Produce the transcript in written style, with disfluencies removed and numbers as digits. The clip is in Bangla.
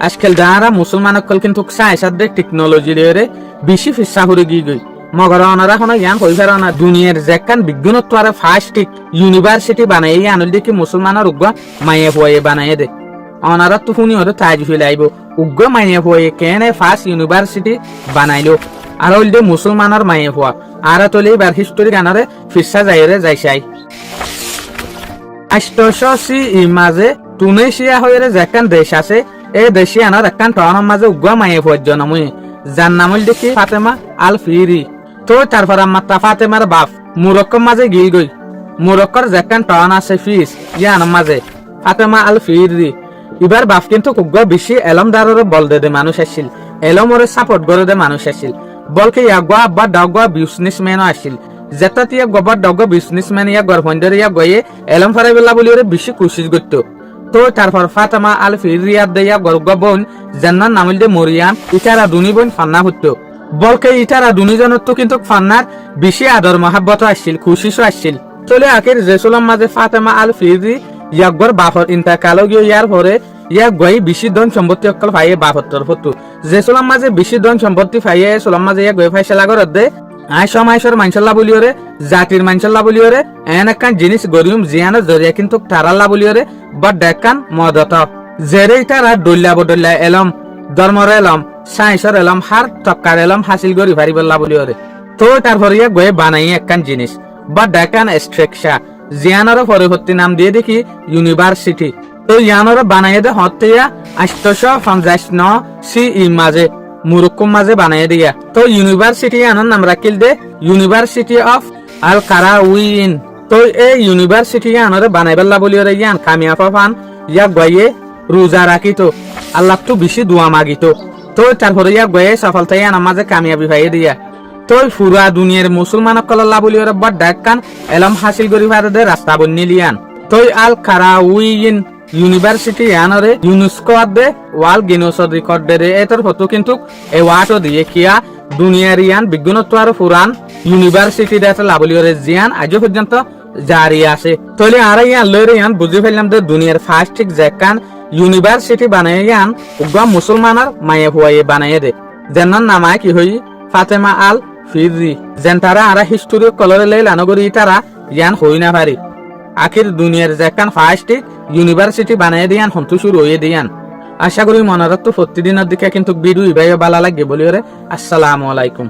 আজকাল যারা মুসলমান অকল কিন্তু সাইসাদে টেকনোলজি রে বেশি ফিসা হরে গই মগর অনারা হন ইয়ান কইফার না দুনিয়ার যেকান বিজ্ঞানত্ব আর ফার্স্ট ইউনিভার্সিটি বানাই আনল দেখি মুসলমানের উগ্র মায়ে হয়ে বানাই দে অনারা তো শুনি হতে তাজ হইলে আইব উগ্র মায়ে হয়ে কেনে ফার্স্ট ইউনিভার্সিটি বানাইলো আর হইল দে মুসলমানের মায়ে হওয়া আর তলে এবার হিস্টোরি গানারে ফিসা যাইরে যাইছাই 800 মাঝে টুনেশিয়া হয়ে যেকান দেশ আছে এই দেশে আনার একখান টাউনের মাঝে উগ্র মায়ে হওয়ার জন্য মুই যার নাম হইল দেখি ফাতেমা আল ফিরি তো তারপর আমার তা ফাতেমার বাপ মুরক্কর মাঝে গিয়ে গই মুরক্কর যেখান টাউন আছে ফিস ইয়ান মাঝে ফাতেমা আল ফিরি এবার বাপ কিন্তু উগ্র বেশি এলমদারের বল দে মানুষ আসছিল এলমরে সাপোর্ট করে দে মানুষ আসছিল বলকে ইয়াগুয়া আব্বা ডাগুয়া বিজনেসম্যানও আসছিল যেটা তিয়া গবার ডাগুয়া বিজনেসম্যান ইয়া গর্ভন্দর ইয়া গয়ে এলম ফারাইবেলা বলি ওরে বেশি কোশিশ করতো তো তারপর ফাতেমা আল ফিরিয়াদ দেয়া গর্গ বোন জান্নার নাম হইল মরিয়াম ইটারা দুনি বোন ফান্না হতো বলকে ইটারা দুনিজনের তো কিন্তু ফান্নার বেশি আদর মহাব্বত আসছিল খুশিসও আসছিল চলে আখির রেসুলাম মাঝে ফাতেমা আল ফিরি ইয়াকবর বাপর ইন্তাকাল গিয়ে ইয়ার পরে ইয়াক গই বেশি ধন সম্পত্তি অকল ফাইয়ে বাপত্তর হতো রেসুলাম মাঝে বেশি ধন সম্পত্তি ফাইয়ে সোলাম মাঝে ইয়া গই ফাইসলা করত দে আয়সা মাইসর মানসাল্লাহ বলিওরে জাতির মানসাল্লাহ বলিওরে এন একখান জিনিস গরিম জিয়ানের জরিয়া কিন্তু তারাল্লাহ বলিওরে বা ডেকান মদত জেরে তারা দল্লা বদল্লা এলম ধর্মর এলম সাইন্সর এলম হার টক্কার এলম হাসিল করি পারিবল্লাহ বলিওরে তো তারপর ইয়া গয়ে বানাই একখান জিনিস বা ডেকান স্ট্রেকশা জিয়ানের পরবর্তী নাম দিয়ে দেখি ইউনিভার্সিটি তো ইয়ানোর বানাইয়ে দে হতে 859 মাঝে মুরুক্কুম মাঝে বানাইয়ে দিয়া তো ইউনিভার্সিটি আনার নাম রাখিল দে ইউনিভার্সিটি অফ আল কারাউইন তো এই ইউনিভার্সিটি আনারে বানাইবেলা বলি ওরে ইয়ান কামিয়াফা ফান ইয়া গয়ে রোজা রাখিত আল্লাহ তো বেশি দোয়া মাগিত তো তারপরে ইয়া গয়ে সফলতা ইয়ান মাঝে কামিয়াবি পাইয়ে দিয়া তো পুরা দুনিয়ার মুসলমান কল্লাহ বলি ওরে বড় ডাকান এলম হাসিল করি ভারতে রাস্তা বন্নিলিয়ান তো আল কারাউইন ইউনিভার্সিটি আনরে ইউনেস্কো দে ওয়ার্ল্ড গিনেস রেকর্ড দে এটার ফটো কিন্তু এওয়ার্ডও দিয়ে কিয়া দুনিয়ার ইয়ান বিজ্ঞানত্ব আর পুরান ইউনিভার্সিটি দেটা লাবলিওরে জিয়ান আজ পর্যন্ত জারি আছে তাহলে আর ইয়ান লইরে ইয়ান বুঝি ফেললাম যে দুনিয়ার ফার্স্ট ঠিক যেকান ইউনিভার্সিটি বানাই ইয়ান উগ্র মুসলমানের মায়ে হুয়ায়ে বানাই দে যেনার নামায় কি হই ফাতেমা আল ফিরি যেন তারা আর হিস্টোরি কলরে লাই লানগরি তারা ইয়ান হই না পারি আখির দুনিয়ার যেখান ফার্স্ট ইউনিভার্সিটি বানিয়ে দিয়ান হন্তু শুরু হয়ে দিয়ান আশা করি মনারত প্রতিদিনের দিকে কিন্তু ভিডিও ভালো লাগে বলি আসসালামু আলাইকুম।